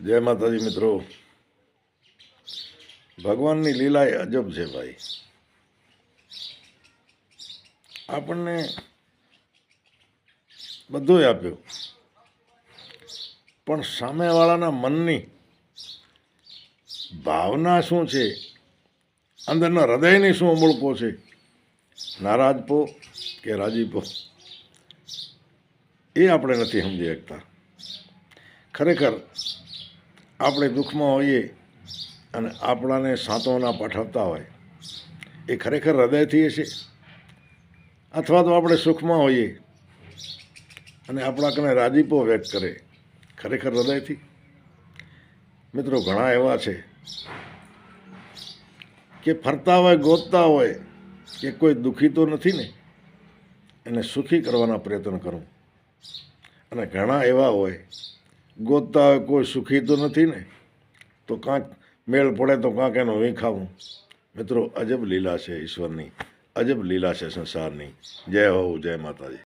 જય માતાજી મિત્રો, ભગવાનની લીલા એ અજબ છે ભાઈ. આપણને બધું આપ્યું, પણ સામેવાળાના મનની ભાવના શું છે, અંદરના હૃદયની શું ઉમળકો છે, નારાજપો કે રાજીપો, એ આપણે નથી સમજી શકતા. ખરેખર આપણે દુઃખમાં હોઈએ અને આપણાને સાંત્વના પાઠવતા હોય એ ખરેખર હૃદયથી હશે, અથવા તો આપણે સુખમાં હોઈએ અને આપણા કને રાજીપો વ્યક્ત કરે ખરેખર હૃદયથી. મિત્રો ઘણા એવા છે કે ફરતા હોય ગોતતા હોય કે કોઈ દુઃખી તો નથી ને, એને સુખી કરવાના પ્રયત્ન કરું, અને ઘણા એવા હોય ગોતતા હોય કોઈ સુખી તો નથી ને, તો કાંક મેળ પડે તો કાંક એનો વીખાવું. મિત્રો અજબ લીલા છે ઈશ્વરની, અજબ લીલા છે સંસારની. જય હો, જય માતાજી.